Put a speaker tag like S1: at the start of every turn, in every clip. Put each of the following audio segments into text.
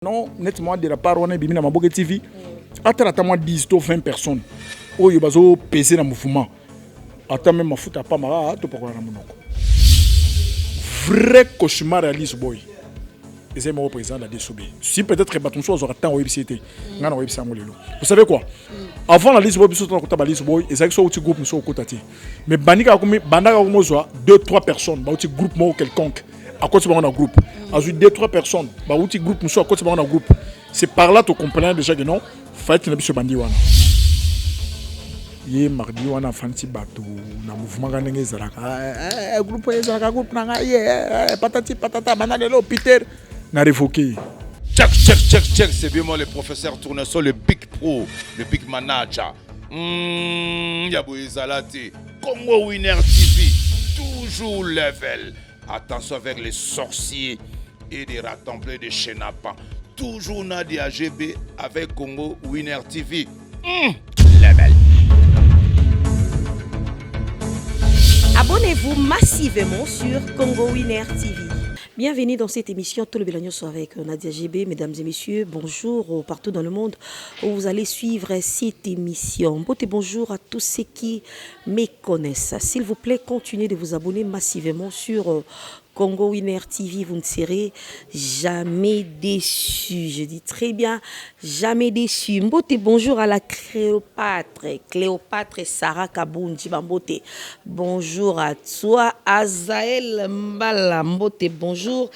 S1: Non, nettement de la part on est bimina maboke TV. Attends moi 10 ou 20 personnes. Oh yo bazo peser dans mouvement. Attends même ma futa pas mara to pas na monoko. Vrai cauchemar réalise boy. Et c'est mon président de la DSOB. Si peut-être baton soit aura temps website. Ngana website ngolelo. Vous savez quoi? Avant la liste boy biso to kota liste boy, ezaki so outil groupe so kota ti. Mais bandika komi bandaka komo zo 2-3 personnes, ba outil groupe mo quelconque. À quoi tu vas en groupe? À 2-3 personnes, bah outil groupe monsieur à quoi tu vas en groupe? C'est par là tu comprends déjà que non, faut être n'abîme bandi wana. Yé mardi wana fanti bateau, na mouvement ganenge zalaka, groupe zalaka groupe nanga yé, patati patata, manalelo Peter, na révoqué.
S2: Check, c'est bien moi le professeur Tournesol, le big pro, le big manager. Yaboué Zalati, Congo Winner TV, toujours level. Attention avec les sorciers et les rattemblés de Chenapan. Toujours Nadia GB avec Congo Winner TV. Level.
S3: Abonnez-vous massivement sur Congo Winner TV. Bienvenue dans cette émission Tout le Bélagnon avec Nadia GB. Mesdames et messieurs, bonjour partout dans le monde où vous allez suivre cette émission. Bonjour à tous ceux qui me connaissent. S'il vous plaît, continuez de vous abonner massivement sur Congo Winner TV, vous ne serez jamais déçus. Je dis très bien, jamais déçus. Mbote, bonjour à la Cléopâtre Sarah Kabounji Mbote. Bonjour à toi, Azael Mbala. Mbote, bonjour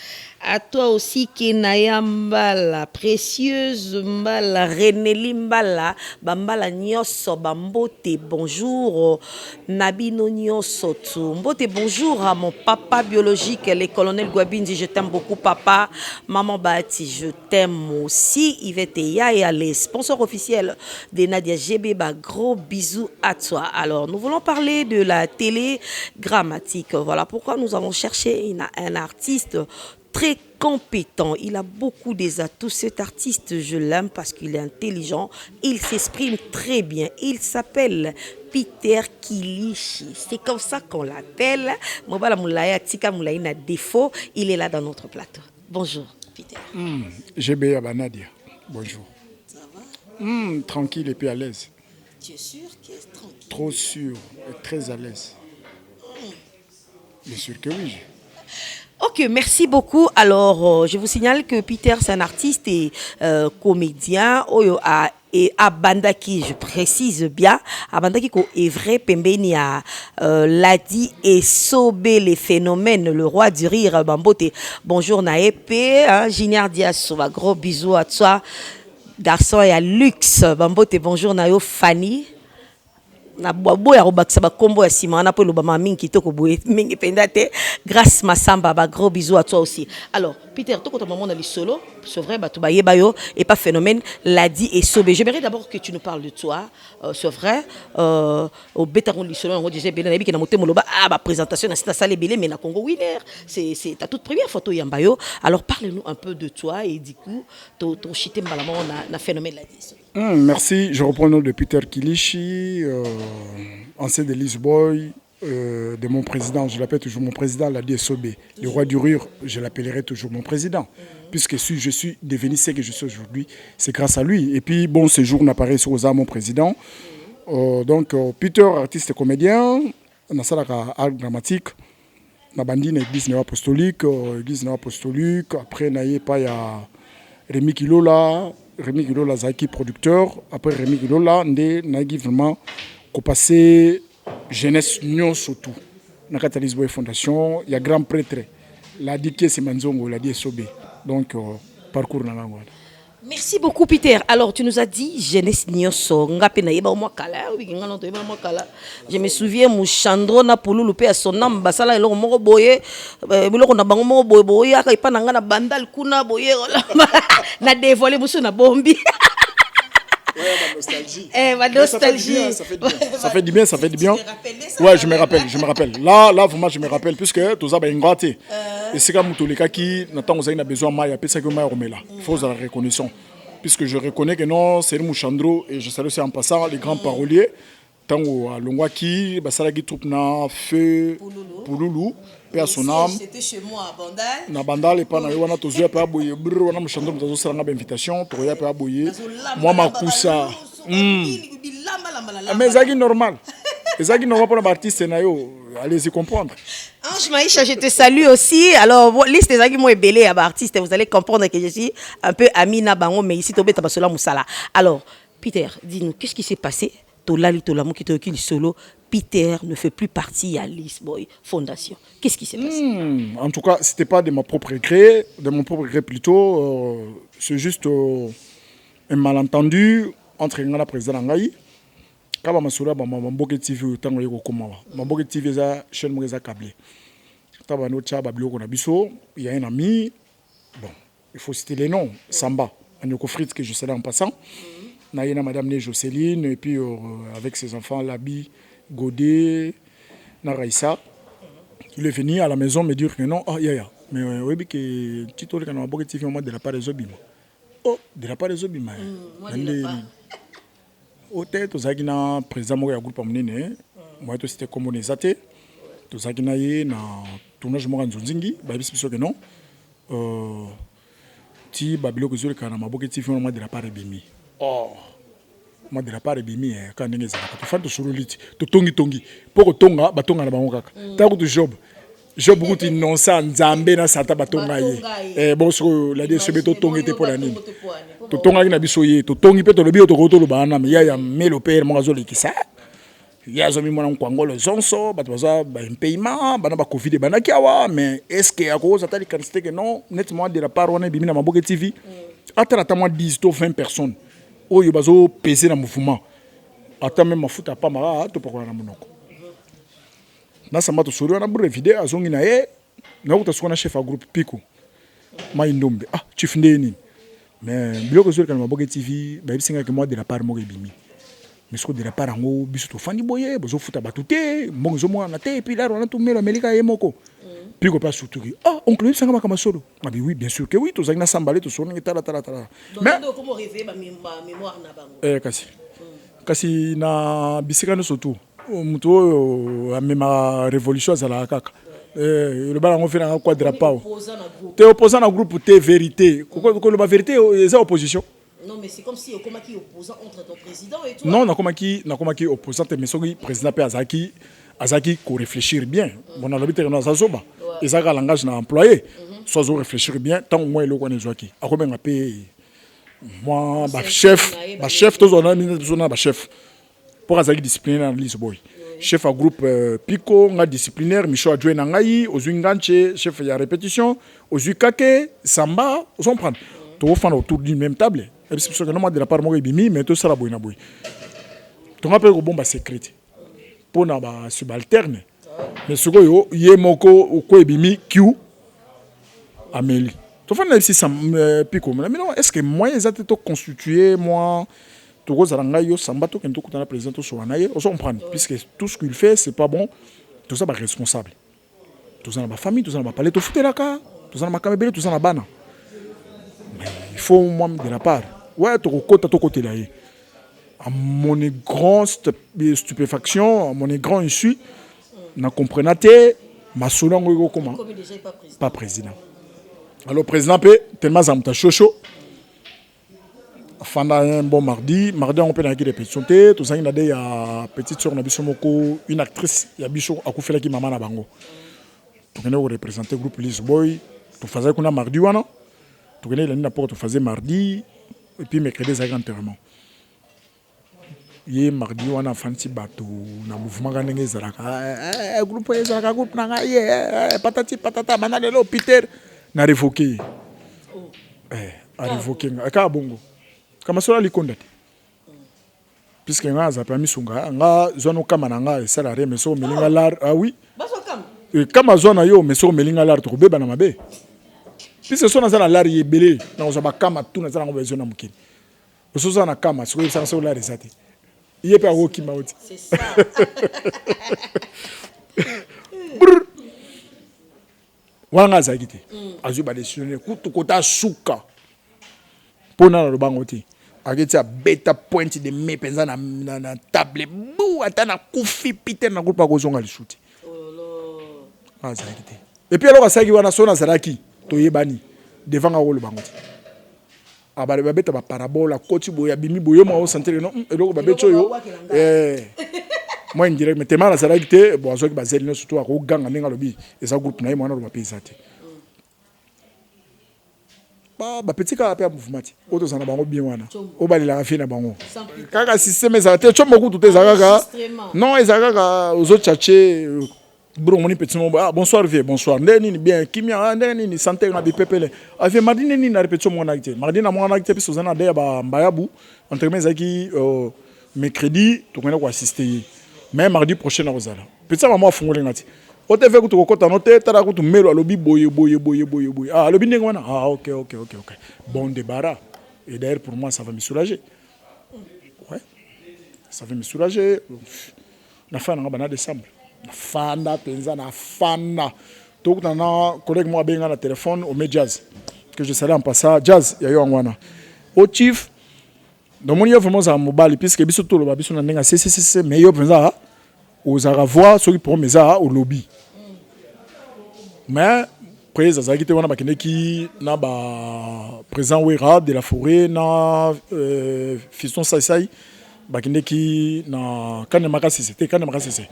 S3: à toi aussi, Kenaya Mbala, Précieuse Mbala, Reneli Mbala, Bambala Nyoso, Bambote, bonjour, Nabino Nyoso, Mbote, bonjour à mon papa biologique, le colonel Gwabindi, je t'aime beaucoup, papa. Maman Bati, je t'aime aussi. Yvette Yaya, les sponsors officiels de Nadia GB, gros bisous à toi. Alors, nous voulons parler de la télé grammatique. Voilà pourquoi nous avons cherché un artiste très compétent, il a beaucoup des atouts. Cet artiste, je l'aime parce qu'il est intelligent, il s'exprime très bien. Il s'appelle Peter Kilishi. C'est comme ça qu'on l'appelle. Mobala Moulaya, Tika Moulaya n'a défaut. Il est là dans notre plateau. Bonjour, Peter.
S1: GB Abanadia. Bonjour.
S3: Ça va?
S1: Tranquille et puis à l'aise.
S3: Tu es sûr qu'il est tranquille?
S1: Trop sûr et très à l'aise. Bien sûr que oui.
S3: Ok, merci beaucoup. Alors, je vous signale que Peter, c'est un artiste et comédien. Et Abandaki, je précise bien, Abandaki ko est vrai, Pembeni a Ladi et Sobé les phénomènes, le roi du rire, Bambote. Bonjour Naépé, Jinier Diasova, gros bisous à toi. Garçon et à Luxe, Bambote, bonjour Nayo Fanny. Na bobo ya robakisa ba kombo ya sima na po lobama mingi kitoko boye mingi pendate grâce Massamba ba gros bisous à toi aussi. Alors Peter to kota maman na li solo c'est vrai ba to ba yeba yo et pas phénomène Ladi et Sobé. J'aimerais d'abord que tu nous parles de toi, c'est vrai au betaron li solo on disait belé na bi na motemo loba ba présentation na salle belé mais na Congo Winner c'est ta toute première photo yamba yo. Alors parle-nous un peu de toi et du coup to chité mbalamon na phénomène Ladi et Sobé.
S1: Merci, je reprends le nom de Peter Kilishi, ancien de Lisboy, de mon président, je l'appelle toujours mon président, la DSOB. Le roi du rire, je l'appellerai toujours mon président. Puisque si je suis devenu ce que je suis aujourd'hui, c'est grâce à lui. Et puis, bon, ce jour n'apparaît sur Oza, mon président. Donc, Peter, artiste et comédien, on a ça art dramatique. On a bandé l'église néo-apostolique, après, on a pas Rémi Kilola. Rémi Kilola Zaki producteur, après Rémi Kilola, Nagi vraiment passé jeunesse Nyon surtout. Dans la Lisboa Fondation, il y a grand prêtre, la Diké Semanzongo, la DSOB. Donc, parcours dans la voie.
S3: Merci beaucoup Peter. Alors tu nous as dit jeunesse nyonso ngape na yeba mo kala oui ngano to yeba mo kala. Je me souviens Mouchandro na Pululu pe son nom basala eloko moko boye biloko na bango moko boye boye aka ipa na ngana bandal kuna boye na dévoiler musu na bombi.
S1: Ouais, nostalgie.
S3: Ma nostalgie.
S1: Ça fait du bien. Ouais, je me rappelle. Là, vraiment, je me rappelle, puisque tout ça, ben, gâté. Et c'est comme tous les cas qui n'attendent pas besoin de maille, c'est que maille romela. Faut la reconnaissance. Puisque je reconnais que non, c'est Mouchandro, et je salue aussi en passant les grands paroliers. tango alongwaki basalaki troupe na feu Pouloulou pe à son âme
S3: c'était chez moi à Bandal
S1: na Bandal et pas na wana tozoya pe aboye brr wana mushando mutazo sala nga invitation to ya pe aboye moi makusa mais ezaki normal pour un artiste na yo allez-y comprendre.
S3: Ange Maïcha, je te salue aussi. Alors, liste des amis moi belé à artiste, vous allez comprendre que je suis un peu Amina Bango, mais ici Tobé Tabasola Moussala. Alors, Peter, dis-nous, qu'est-ce qui s'est passé? Tolali Tolamu qui te solo, Peter ne fait plus partie à Lisboy Fondation. Qu'est-ce qui s'est passé?
S1: En tout cas, c'était pas de mon propre gré, plutôt. C'est juste un malentendu entre le président Ngaï. Quand je suis Mamboke TV, Mamboke TV est une chaîne câblée. Il y a un ami, bon, il faut citer les noms, Samba, Anyoko Fritz, que je sais là en passant. Il y a Madame Jocelyne, et puis avec ses enfants, Labi, Godé, Naraïsa. Il est venu à la maison me dire que non, mais oui, que tu t'as dit que Mamboke TV de la part des Obima. Oh, de la part des Obima. Hôtel tozaki na président moko ya groupe amunene moi to c'était comme on ezate tozaki na ye na tournage moko nzonzingi ba biso biso que non ti babilo ko zole kana maboke ti fona de la part bimi moi de la part bimi ka ndenge za ka to fanta suruliti to tongi poko tonga batonga na bango kaka ta ko to job kuti non sa nzambe na sata batonga ye bon so la DSB to tongi te pour la nini to tonga na biso ye to tongi pe to lobi to ko to lobana me ya melo père mo azoli kisa ya zo mi mona kwangolo zonso bato baza ba paiement bana ba covid bana kiawa mais est-ce que ya ko zatali quantité que non nettement de la part on bimi na Maboke TV atara moi 10 to 20 personnes oyo bazo peser na mouvement ata même mafuta pa mara to pakola na monoko na samba to sori na bure video azongi na ye na ko tasukona chef a groupe Pico Maindombe chief ndeni mais biloko zori kana Maboke TV ba bisinga que moi de la part mo bimi mais ce que de la part ngo biso to fandi boye bozo futa batute mbongo zo mwana te puis là on a tout melo Amerika yemoko Pico pas surtout oncle sanga makama solo oui bien sûr que oui to zangina sambale to sona tala
S3: mais comment réveiller ma mémoire na bango
S1: kasi na bisika no surtout mutu oyo amema révolution azala kaka le bala ngo fina quadra pao te opposant na groupe te vérité ko le vérité eza opposition.
S3: Non mais c'est comme si comment qui opposant entre ton président et toi.
S1: Non comment qui opposant mais soki président pe azaki ko réfléchir bien bon na l'habitude na zazoba ezaka langage na employé soit réfléchir bien tant moi le connais zoaki akobenga pe moi ba chef tous on a mis besoin ba chef pour azaki disciplinaire na Lisboy chef à groupe Pico nga disciplinaire Micho adjoint na ngai ozunganche chef ya répétition ozukake Samba on prend to fana autour d'une même table et c'est sûr que non de la part mo bimi mais to sala boy na boy to nga pe ko bomba secret pour na ba subalterne mais ce que ye moko ko ebimi Q Amélie to fana si Pico mais non est-ce que moi ils étaient tout constitué moi to ko zalanga yo Samba to kento kutana président to so na ye on comprend puisque tout ce qu'il fait c'est pas bon tout ça ba responsable tout ça na ba famille tout ça na ba palais to futelaka tout ça na makamebele tout ça na bana il faut moi de la part ouais to kota to côté là à mon grand stupéfaction à mon grand insu na comprenate masolo ngo comment pas président alors président pe tellement zamta chocho fanda un bon mardi on peut na ki répétition te to ça ina de ya petite sœur na biso moko une actrice ya biso akufela ki mama na bango to kene ko représenter groupe Lisboy to faisait kuna mardi wana to kene la ni na porte to faisait mardi et puis mercredi ça enterrement ye mardi wana fanti bato na mouvement ga ndenge zalaka groupe ezalaka groupe na ngai patati patata bana lelo Peter na révoqué a révoqué ka bongo kama sola likonda te puisque nga za permis sunga nga zone kama na nga salarié mais so melinga lar oui
S3: baso kam
S1: kama zone yo mais so melinga lar to beba na mabe puisque so na za lar yebele na zo ba kama tu na za ngo bezo na mukini so za na kama so ça so lar ezate il pas au qui m'a dit
S3: c'est ça
S1: wanga za kite azuba décisionner kutu kota suka pona na bango te aketi a beta point de me penza na table bu atana kufi Peter na groupe akozonga lisuti. Ah ça été. Et puis alors asaki wana sona zaraki toyebani devant ngolo bangoti. Abale babeta ba parabola koti boya bimi boyo mo sentir non eloko babeto yo. Moi indirect mais tellement zaraki te bon azoki bazeli no surtout ako ganga nenga lobi et ça groupe na ye mwana lo mapesa te. Ba petit ka pe mouvement auto sana bango bien wana o balela ka fina bango kaka système za te chomo ku tout ezaka non ezaka aux autres tchatché bro moni petit mo bonsoir vieux bonsoir ndeni bien kimia ndeni ni santé na bipepele ave madine ni na répétition mon acte madina mon acte puis sozana de ba mbayabu entre mes aki mercredi to kona ko assister mais mardi prochain na ozala petit maman fungole ngati o te fait que tu kokota no te tara ko tu melo alobi boye ah alobi ndenge wana ah OK bon débarras et d'ailleurs pour moi ça va me soulager ouais ça va me soulager na fin na bana décembre na fanda penza na fanda donc na collègue moi benga na téléphone au jazz que je salue en passant jazz ya yo ngwana au chief donc mon yo vraiment ça mobile puisque biso to lo ba biso na ndenga c'est mais yo penza aux aravois ceux qui pourront mes au lobby mais président Zagite wana bakendeki na ba président Wera de la forêt na fiston Saisai bakendeki na kana makasi c'était kana makasi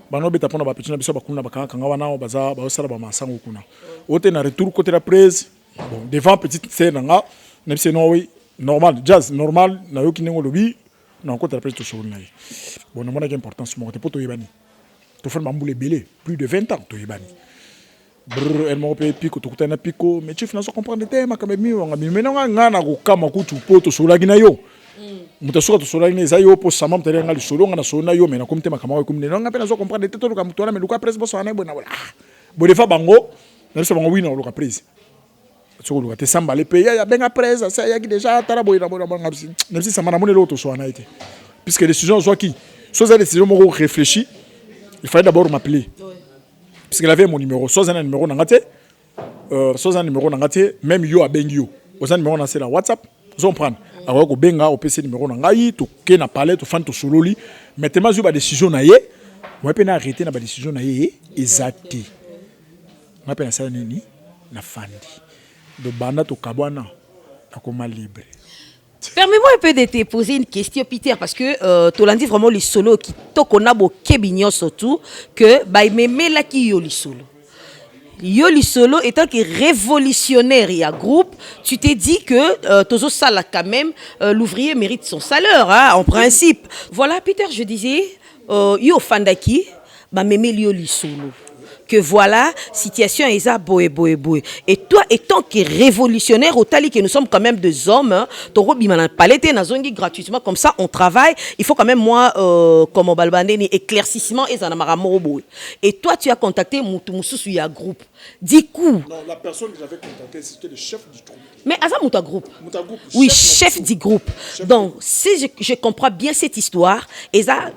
S1: bano beta pona ba petit na biso bakuna bakanga wana baza ba sala ba masango kuna ote na retour côté la presse bon devant petite scène nga même c'est non oui normal jazz normal na yo kinengo lobby na côté la presse to show na bon na mona importance mo te poto yebani to faire mamboule belé plus de 20 ans to yebani brr elle m'a payé pico to kutana pico mais tu finances comprendre tema kama mi wanga mi menanga ngana ko kama kutu poto sola gina yo mutasuka to sola gina za yo po sama mtere ngali solo ngana sona yo mena comme tema kama ko kumne nga pena so comprendre te to ka mutona me luka presse boso ana bona wala bo defa bango na so bango wina luka presse so luka te samba le paye ya benga presse ça ya ki déjà tara boina bona nga bisi même si ça m'a monné l'autre so ana été puisque décision soit qui soit la décision mo réfléchi il fallait d'abord m'appeler parce qu'il avait mon numéro soit un numéro nangate même yo a bengio aux numéro na c'est la WhatsApp on prendre alors ko benga au PC numéro nangai to ke na parler to fan to sololi maintenant yo ba décision na ye moi pe na arrêter na ba décision na ye exacté moi pe na ça nini na fandi de banda to kabwana na koma libre.
S3: Permets-moi un peu de te poser une question, Peter, parce que tu l'as dit vraiment les solos qui tokona bo kebinyo surtout que bah mémé là qui yo les solos. Yo les solos étant que révolutionnaire et à groupe, tu t'es dit que tozo sala quand même l'ouvrier mérite son salaire hein, en principe. Voilà Peter, je disais yo fandaki bah mémé yo les solos. Que voilà, situation est à boé. Et toi, étant que révolutionnaire, au tali que nous sommes quand même des hommes, Toro Bimana Palette, Nazongi gratuitement, comme ça, on travaille. Il faut quand même, moi, comme au Balbandé, éclaircissement et Zanamara Morobo. Et toi, tu as contacté Moutoumousou sur un groupe. Du coup.
S1: Non, la personne que j'avais contacté, c'était le chef du groupe.
S3: Mais Asa Mouta Groupe. Oui, chef du groupe. Donc, si je comprends bien cette histoire, et ça,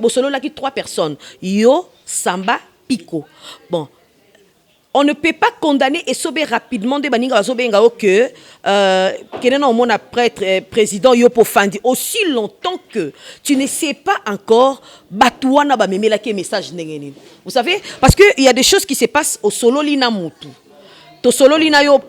S3: selon là, 3 personnes. Yo, Samba, Pico. Bon, on ne peut pas condamner et sauver rapidement des baninga que au monde après président Yopo Fandi aussi longtemps que tu ne sais pas encore batouana ba memela ke message nengeni. Vous savez parce que il y a des choses qui se passent au solo lina mutu. To solo lina yo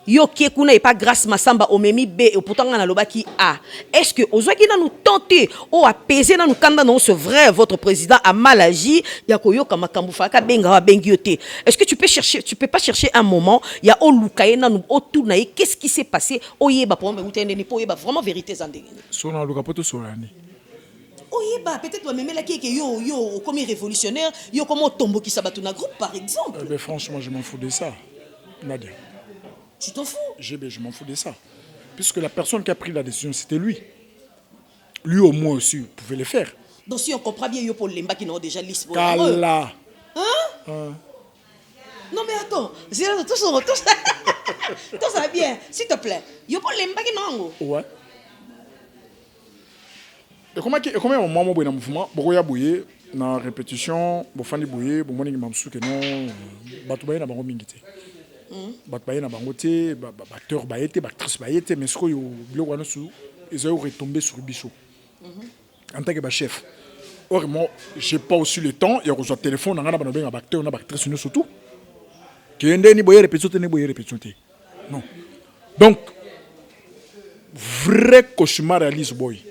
S3: yo kuna et pas grâce masamba au memi B et pourtant na lobaki a. Est-ce que ozwaki na nous tenter ou apaiser na nous kanda non c'est vrai votre président a mal agi ya koyo kama kambufaka benga wa bengiote. Est-ce que tu peux pas chercher un moment il y a o lukaye na nous o tout na qu'est-ce qui s'est passé oyeba pour mutende po yeba vraiment vérité zandenge.
S1: Sona lukapoto solani.
S3: Oyeba peut-être toi même là qui yo comme révolutionnaire yo comme tombo qui sabatu na groupe par exemple.
S1: Mais franchement je m'en fous de ça. Nadia.
S3: Tu t'en fous?
S1: Je m'en fous de ça. Puisque la personne qui a pris la décision, c'était lui. Lui, au moins aussi, pouvait le faire.
S3: Donc, si on comprend bien, il y a pour Lemba qui n'ont déjà l'histoire.
S1: Kala.
S3: Hein? Non, mais attends. Tout ça va bien. S'il te plaît. Il y a pour Lemba qui n'ont.
S1: Ouais. Et comment on m'a envoyé dans le mouvement? Beaucoup de bouillé, dans la répétition, beaucoup de bouillé, beaucoup de mamsou que non, batoubaye na bango mingité. Batoubaye na bango té, batteur bayete, actrice bayete, mais ce que yo biloko wana su, ils ont retombé sur biso. En tant que chef. Or, moi, je n'ai pas aussi le temps. Il y a un téléphone, on a un acteur, on a un actrice, surtout. Qui est ni boyer répétition, ni boyer répétition. Non. Donc, vrai cauchemar réalise boy.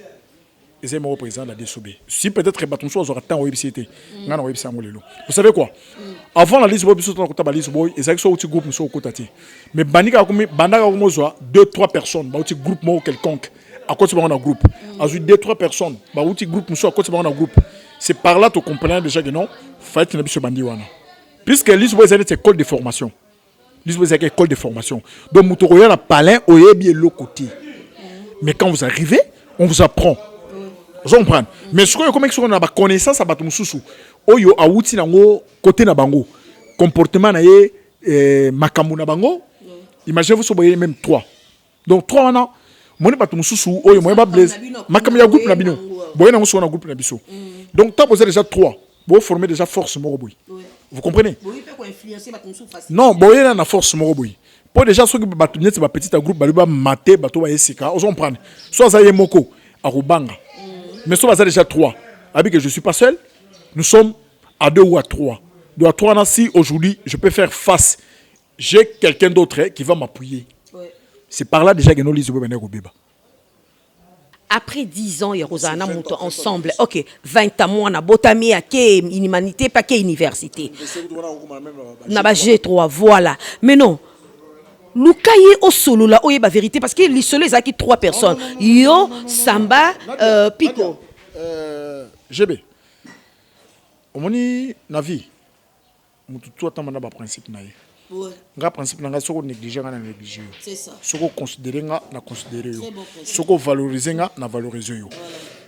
S1: Et c'est mon président de la DSOB. Si peut-être que Baton soit aura tant au IBCT, on a un IBC. Vous savez quoi? Avant la liste boy, on a un liste boy, et c'est un groupe nous sommes au côté. Mais Bandika comme 2-3 personnes, un groupe moi quelconque. À côté de un groupe. Ensuite 2-3 personnes, un groupe nous sommes à côté de un groupe. C'est par là que tu comprends déjà que non, faut être un bandi wana. Puisque liste boy c'est une école de formation. Liste boy c'est une école de formation. Donc Moutoroya la palin au bien l'autre côté. Mais quand vous arrivez, on vous apprend. Vous comprenez? Mais ce que comme on a connaissance à Batumsusu, oyo a outi nango côté na bango, comportement na ye makambu na bango. Imaginez-vous so boye même 3. Donc 3 ans, mon Batumsusu oyo mo ba blaze, makambu ya groupe na bino. Boye nango so na groupe na biso. Donc tu as posé déjà 3. Vous formez déjà force moroboy. Vous comprenez? Non, boye na force moroboy. Pour déjà ceux qui batumye c'est petit groupe baluba maté bato ba esika, vous comprenez? Soit ça yemoko à Rubanga. Mais ça va déjà 3. Avec que je ne suis pas seul, nous sommes à 2 ou à 3. 2 à 3, si aujourd'hui je peux faire face, j'ai quelqu'un d'autre qui va m'appuyer. Ouais. C'est par là déjà que nous lisons au Béba.
S3: Après 10 ans, il y a Rosanna Mouto ensemble. Ok, 20 ans, on a botami à quelle humanité, pas quelle université. On a G3, voilà. Mais non. Lukaye au solo là, oye ba vérité parce que les solo ils acquis 3 personnes. Yo, Samba, Pico.
S1: GB. Omoni na vie. Mutu tout attend na ba principe na ye. Ouais. Nga principe na nga soko négliger nga na négliger. C'est ça. Soko considérer nga na considérer yo. Soko valoriser nga na valoriser yo.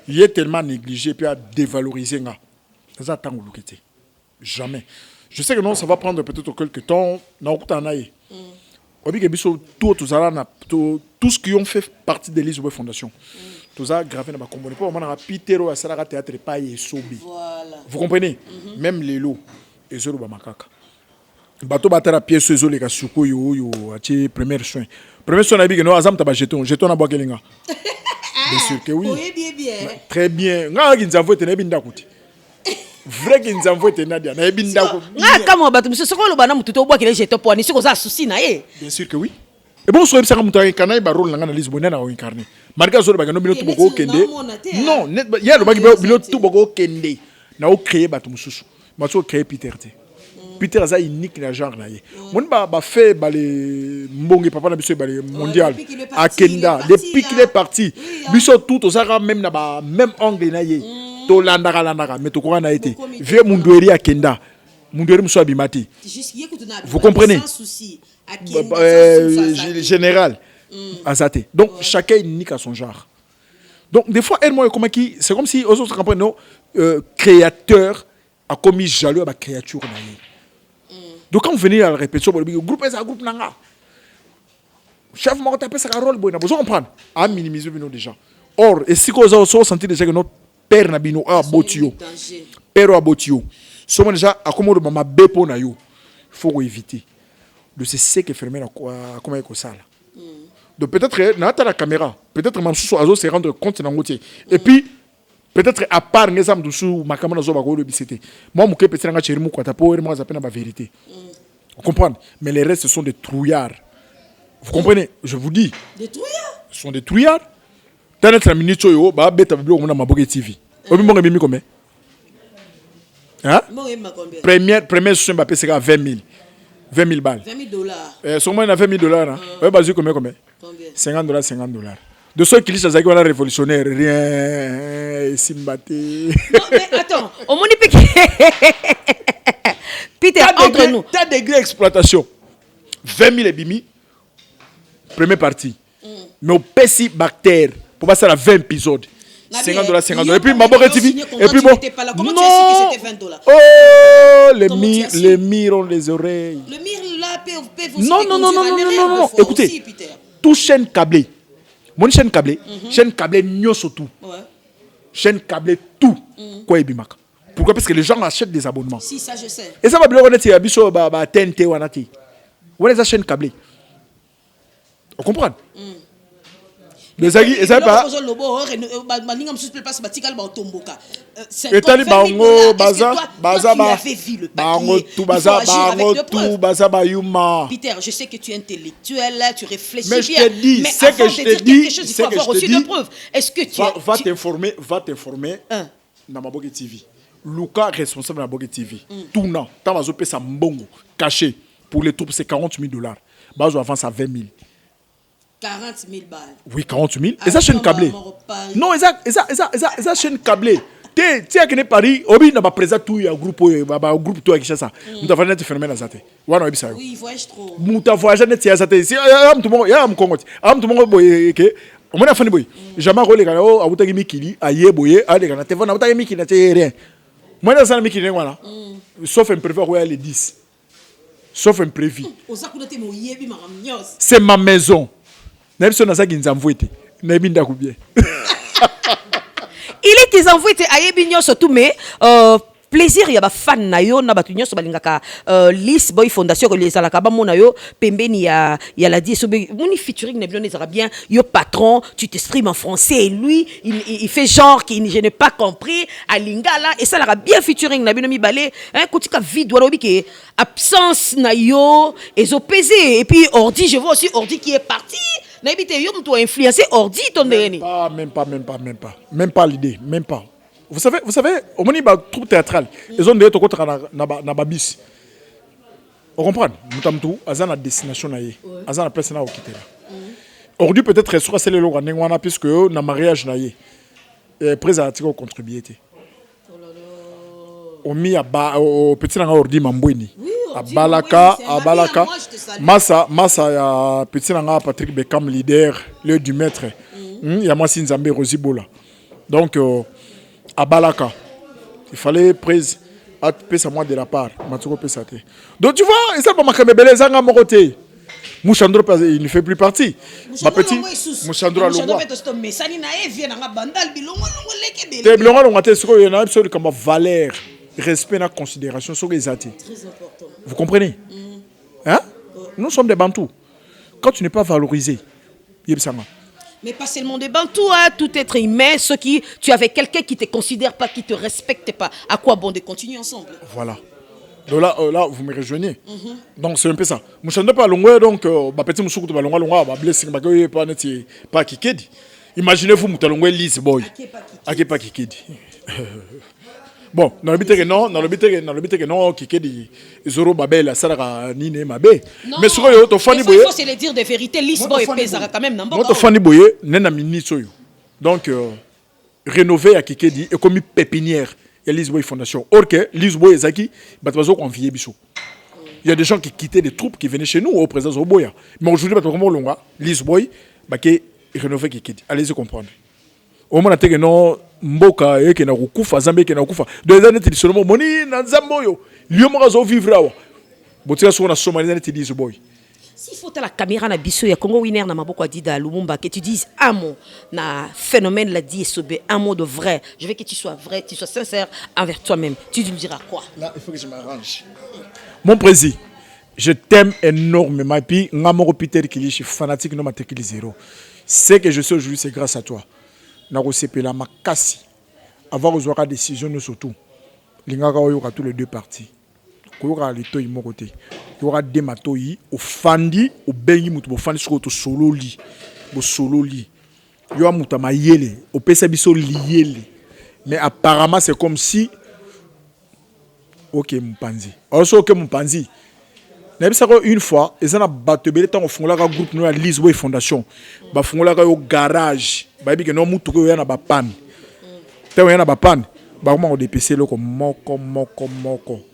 S1: Il est tellement négligé puis à dévaloriser nga. Ça tango lukete. Jamais. Je sais que non, ça va prendre peut-être quelques temps. Na okuta na ye. Tout ce qui ont fait partie de l'Isoué Fondation. Tout ça gravé dans ma communauté. Pour moi, Peter ou Asara théâtre pas et sobi. Vous comprenez? Même les lots et zolo ba makaka. Bato batara pièce sur les kasuko yo achi premier soin. Premier soin abi que no azam taba jeton na bokelinga. Bien sûr que oui. Oui, bien. Très bien. Nga nzamvo tene binda kuti. Vrai que nous avons été nadia na ebinda ko
S3: kama bato monsieur soko lo bana mutu to bwakele jeto po ni siko za souci na ye.
S1: Bien sûr que oui. Et bon so ebisa ka mutu incarner ba rôle na Lisbonne na o incarner. Marga zo ba no bino tubo ko kende. Non, net ya lo ba bino tubo ko kende. Na o créer bato mususu. Ma so créer Peter T. Peter za unique na genre na ye. Mon ba fait ba le mbongi papa na biso ba le mondial à Kenda depuis qu'il est parti. Biso tout osara même na ba même angle na ye. Landara, mais tout a été. Vieux Mundoueri à Kenda. Mundoueri Moussa Bimati. Vous comprenez? Général. Azate. Donc, chacun est unique à son genre. Donc, des fois, c'est comme si, aux autres comprennent, créateur a commis jaloux à la créature. Donc, quand vous venez à la répétition, le groupe est un groupe nanga. Chef m'a tapé sa rôle, vous comprenez? À minimiser déjà. Or, et si vous avez senti déjà que notre père nabino a botio père a botio souvent déjà à comment ma bepo na yo faut éviter de se séquer fermer la comment est ça là donc peut-être na ta la caméra peut-être même sous azo se rendre compte na ngotier et puis peut-être à part les âmes dessous ma caméra zo ba ko le bicité moi mon peut-être nga chéri mu kwata po moi ça peine la vérité vous comprenez mais les restes ce sont des trouillards vous comprenez je vous dis des trouillards ce sont des trouillards. Dans notre minute, yo, bah bête avec on a ma bogue TV. Obi mon bimi combien? Hein? Première somme Mbappé c'est à 20 000. 20 000 balles. 20 000 $. Sûrement il a 20 000 $. Hein? Ouais, basé combien? $50. 50 $. De ceux qui lisent ça, qui vont la révolutionnaire, rien, Simbaté.
S3: Non, mais attends, au moins Peter, entre nous.
S1: T'as degré exploitation. 20 000 et bimi. Première partie. Mais au pessi bactère. Pour passer à 20 épisodes. $50, 50 $. Et puis, ma bonne TV. Et puis, bon.
S3: Comment tu as su que c'était $20?
S1: Oh, les mires ont les oreilles.
S3: Le mire là peut vous.
S1: Non. Écoutez, tout chaîne câblée. Mon chaîne câblée. Chaîne câblée, nyo surtout. Chaîne câblée, tout. Quoi, Ebimaka? Pourquoi? Parce que les gens achètent des abonnements.
S3: Si, ça, je sais.
S1: Et ça va bien, on est à Bisso, TNT, ou Anati. Où est la chaîne câblée? Vous comprenez? Ezaki pas Etali bango baza
S3: vu le papier.
S1: tout baza bayuma.
S3: Peter, je sais que tu es intellectuel, tu réfléchis
S1: mais
S3: bien.
S1: Mais c'est que je te dis,
S3: il faut avoir reçu de preuves. Est-ce que tu
S1: va t'informer dans Maboke TV. Luka responsable de Maboke TV. Tout non, t'as bazo pesa mbongo caché pour les troupes c'est $40,000. Bazo avance à 20 000.
S3: 40 000 balles.
S1: Oui, 40 000. Et ça chaîne câblée. Non, et ça chaîne câblée. Tu as que Paris, obi na ba présent tout ya groupe tout qui ça. Nous avons net phénomène ça. Wana obi ça.
S3: Oui, voyage trop.
S1: Muta voyage net ya ça. Si am tout monde, ya am Congo. Am tout monde boy que on m'a fait boy. Jamais rolé kana o abutaki mikili aye boye ale kana te vona abutaki mikili na te rien. Moi na ça mikili ngwana. Sauf imprévu royal les 10. Sauf imprévu. C'est ma maison. Il est
S3: qu'ils envoient à surtout mais plaisir il y a fan na yo na batu nyonso balingaka Lis Boy Fondation que les alaka ba mona yo pembeni ya la die sobe moni featuring na bien ezara bien yo patron tu t'exprimes en français et lui il fait genre qui je n'ai pas compris à lingala et ça la bien featuring na bien mi balé hein kotika vide wala obi ke absence na yo ezo pesé et puis ordi je vois aussi ordi qui est parti. N'habite yo mtu influencer ordi ton
S1: même pas l'idée, même pas. Vous savez, au moment où troupe théâtrale, ils ont des autres côtés na babis. On comprend. Mutamtu, azana destination naie, azana place na okitela. Ordi peut-être restera celle là on ngwana puisque na mariage naie. Présent article contribuer. On mis à au petit nanga ordi mambweni. Abalaka, Massa ya petit nanga Patrick Beckham leader, le du maître. Il y a moi Sinzambe Rosibola. Donc Abalaka. Il fallait prise à pesa moi de la part, Matsuko pesate. Donc tu vois, et ça pour ma camébele zanga moroté. Mouchandro il ne fait plus partie. Ma petite Mouchandro Longo. Te blongo longo te soko yena absolu comme valeur. Respect et considération sur les athées. Très important. Vous comprenez? Hein? Nous sommes des Bantous. Quand tu n'es pas valorisé,
S3: mais pas seulement des Bantous, hein, tout être humain, ceux qui, tu avais quelqu'un qui ne te considère pas, qui ne te respecte pas, à quoi bon de continuer ensemble?
S1: Voilà. Donc là, vous me rejoignez. Donc c'est un peu ça. Je ne sais pas longue, donc petit monsieur qui va blesser, pas Kikedi. Imaginez-vous, Moutalongwe Lis Boy. Ake pas Kikedi. Bon, dans le but que non, qui dit Zoro Babel, ça la ni ne mabe. Mais sur yo to fani boye.
S3: Il faut se le dire de vérité, Lis Boy pesara quand même n'importe.
S1: Notre fani boye nena mini soyo. Donc rénover à Kikedi et comme pépinière et Lis Boy Fondation. Or que Lis Boy ezaki batbazo confier biso. Il y a des gens qui quittaient des troupes qui venaient chez nous au présent Zoboya. Mais aujourd'hui batbazo vraiment longa, Lis Boy ba ke rénover Kikedi. Allez-y comprendre. Au moment que non mboka eke na kukufa zambe eke na kufa do ezane ti seulement moni na nzambo yo liyo mo zo vivre awa botia so na Somalie na ti dis boy.
S3: S'il faut la caméra na biso ya Congo Winner na maboko Dida Lumumba que tu dises un mot na phénomène la dit sobe un mot de vrai, je veux que tu sois vrai, tu sois sincère envers toi-même, tu me diras quoi?
S1: Là il faut que je m'arrange. Mon président, je t'aime énormément et puis ngamoro Peter Kilishi fanatique no matekili zéro. C'est que je suis aujourd'hui c'est grâce à toi. Nakosepela makasi avoir une décision nous surtout lingaka oyoka tous les deux parties koyoka litoyi moko te yoka de matoyi ofandi obengi mutu bofandi soko to sololi bo sololi yo amuta mayele opesa biso liyele mais apparemment c'est comme si OK mpanzi also OK mpanzi na bisa ko une fois ezana batebele tant ofungolaka groupe no ya Lis Boy Fondation ba fungolaka yo garage ba bi ke no mutu ko yana ba pan te yana ba pan ba ko DPC loko moko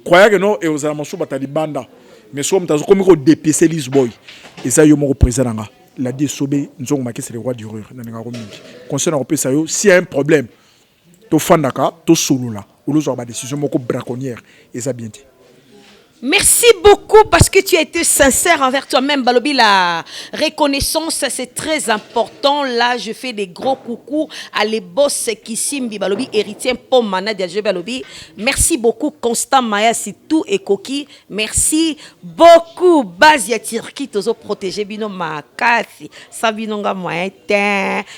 S1: croyez que non et aux amasou batali banda mais so mtazo komi ko DPC Lis Boy et ça yo moko président nga la DSOB nzongo makese le roi du rire na nga ko mingi concernant opesa yo s'il y a un problème to fandaka to solo là ou lo zo ba décision moko braconnière et ça bien dit.
S3: Merci beaucoup parce que tu as été sincère envers toi-même, Balobi. La reconnaissance, c'est très important. Là, je fais des gros coucous à les boss qui simbi Balobi, héritier Pomana Diadje Balobi. Merci beaucoup, Constant Maya Sitou et Koki. Merci beaucoup, Bazia Tirki, Tozo protégé Bino Makasi, Sabinonga Moyen.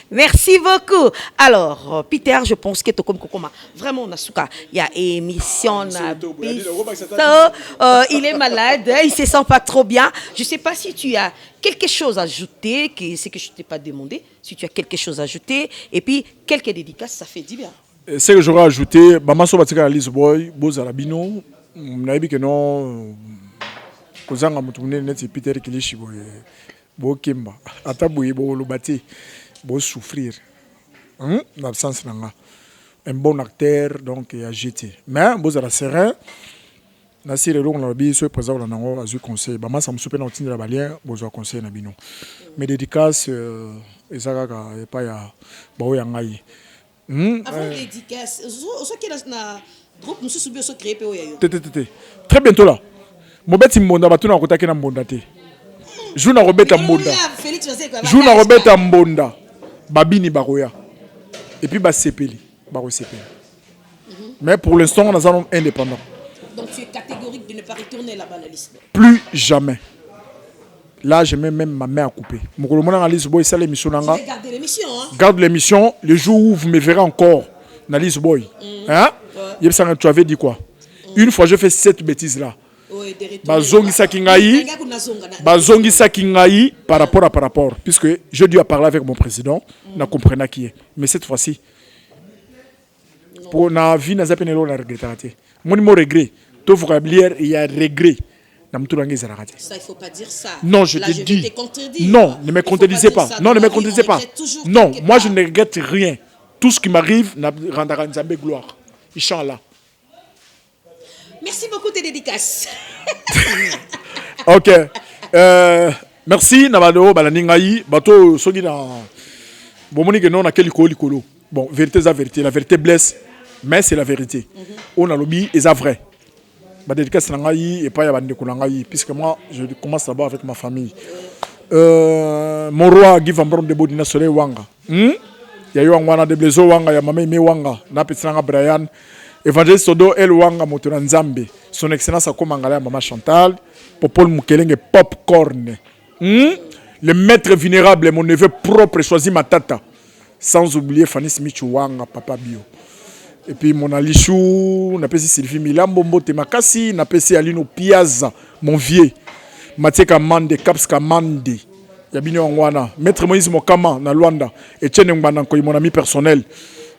S3: Merci beaucoup. Alors, Peter, je pense que Tokom Kokoma, vraiment, Nasuka, il y a émission. Il est malade, il ne se sent pas trop bien. Je ne sais pas si tu as quelque chose à ajouter, c'est que je ne t'ai pas demandé, si tu as quelque chose à ajouter, et puis quelques dédicaces, ça fait du bien.
S1: Ce que j'aurais ajouté, Bamaso Batika Alice Boy, Bozarabino, Naïbi que non, Kozanga Moutoune, Net Peter Kilishi, Bokemba, Atabouye, Bolobati, Bo souffrir, l'absence d'un un bon acteur, donc à jeter. Mais Bozara serein. Nasi le long la bi so présent la nango azu conseil ba ma sam souper na tindra balien bozo conseil na bino mes dédicaces ezaka et pas ya ba o ya ngai
S3: avant dédicace so qui na groupe nous subir so créer pe o ya yo
S1: très bientôt là mobeti mbonda batuna kotaki na mbonda te jouna robeta mbonda jouna robeta mbonda babini baroya et puis ba sepeli ba ko sepeli mais pour l'instant on est indépendant.
S3: Donc tu es catégorique de ne pas retourner là-bas la liste.
S1: Plus jamais. Là, je mets même ma main à couper. Je vais
S3: garder l'émission. Hein?
S1: Garde l'émission. Le jour où vous me verrez encore, Nalis Boy. Hein? Tu avais dit quoi? Une fois, je fais cette bêtise-là. Bazongi Sakingaï par rapport. Puisque je dû parler avec mon président, je comprenais qui est. Mais cette fois-ci, pour la vie, je n'ai pas regretté. Mon regret. Ton vocabulaire, il y a regret. Ça,
S3: il ne faut pas dire ça.
S1: Non, je te dis. Non, ne me contredisez pas. Non, ne me contredisez pas. Non, moi je ne regrette rien. Tout ce qui m'arrive rendra Nzambe gloire. Inch'Allah.
S3: Merci beaucoup tes dédicaces.
S1: Ok. Merci Nabado Balaningaï. Bato Sogi na. Bomoni que non na quel likolo. Bon, vérité c'est vérité. La vérité blesse, mais c'est la vérité. On a lobby et c'est vrai. Ma dédicace nangaï et pas ya bande kunangaï puisque moi je commence d'abord avec ma famille. Mon roi Guy Van Brom de Bodina Sole Wanga. Ya yo wana de Blezo Wanga ya mama me Wanga na petanga Brian. Évangéliste Sodo El Wanga Motora Nzambe. Son excellence a Komangala Mama Chantal, Popol Mukelenge Popcorn. Le maître vénérable, mon neveu propre, choisi ma tata. Sans oublier Fanny Smith Wanga, Papa Bio. Et puis mon Alichou, on appelle Sylvie Milambo, Mbote Makasi, on appelle Alino Piazza, mon vieux. Mathieu Kamande, Caps Kamande. Yabino Angwana. Maître Moïse Mokama, na Luanda. Etienne Mbanankoy, mon ami personnel.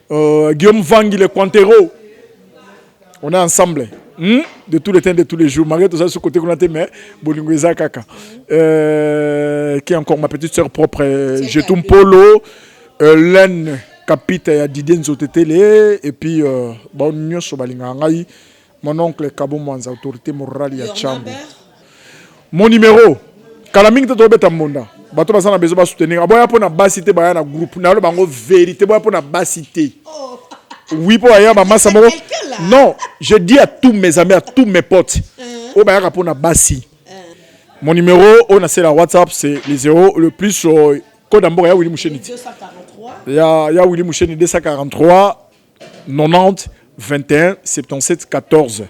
S1: Guillaume Vangi, le Quantero. On est ensemble. De tous les temps, de tous les jours. Malgré tout ça, ce côté qu'on a été, mais Bolingo Kaka. Qui est encore ma petite soeur propre, Jetum Polo, Len Capita Didier Nzotetele, et puis mon oncle Kabo Mwanza, autorité morale ya Chambo. Mon numéro, Kalaming te tobe tamonda. Bato basana bezo ba soutenir. Aboya pona basité ba na groupe. Na lo bango vérité, boya pona basité. Oui, pour aller à Massa. Non, je dis à tous mes amis, à tous mes potes, au Bayaka pour na Bassi. Mon numéro, on a c'est la WhatsApp, c'est les 0 le plus code d'abord, il y a Willy Moucheni. 243. Il y a Willy Moucheni 243 90 21 77 14.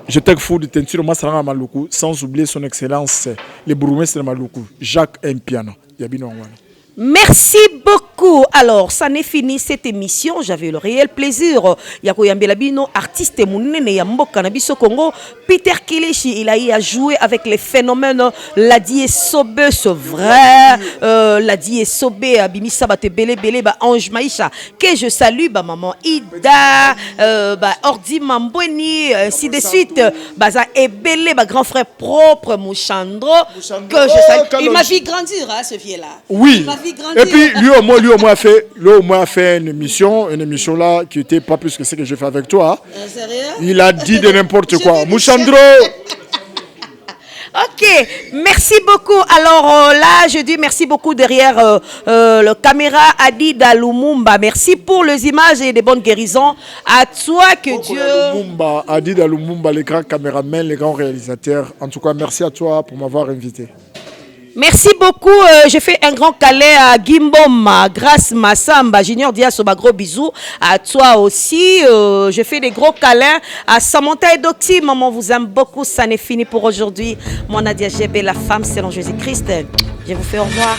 S1: Je t'ai fou de teinture Massara Maloukou, sans oublier son excellence, le bourgmestre de Maloukou, Jacques Mpiana. Yabino Angwana.
S3: Merci beaucoup. Alors, ça n'est fini cette émission. J'avais le réel plaisir. Yako Yambelabino, artiste mounene Yambo Cannabis Congo. Peter Kilishi, il a eu à jouer avec les phénomènes. Ladi Sobe, c'est vrai. Ladi Sobe, Abimisa Bate Bele Bele, Ange Maïcha. Que je salue, maman Ida, Ordi Mamboni, ainsi de suite. Baza Ebele, grand frère propre, Mouchandro. Que je salue. Il m'a vu grandir, ce vieux-là.
S1: Oui. Et puis lui au moins a fait une émission là qui était pas plus que ce que je fais avec toi.
S3: Sérieux?
S1: Il a dit de n'importe quoi. Mouchandro.
S3: Ok, merci beaucoup. Alors là, je dis merci beaucoup derrière le caméra Adida Lumumba. Merci pour les images et des bonnes guérisons. À toi que Dieu...
S1: Lumumba, Adida Lumumba, les grands caméramans, les grands réalisateurs. En tout cas, merci à toi pour m'avoir invité.
S3: Merci beaucoup. Je fais un grand câlin à Gimboma, Grâce Massamba, Junior Diasoba, gros bisous. À toi aussi. Je fais des gros câlins à Samantha et Doxy. Maman vous aime beaucoup. Ça n'est fini pour aujourd'hui. Moi, Nadia GB, la femme selon Jésus-Christ. Je vous fais au revoir.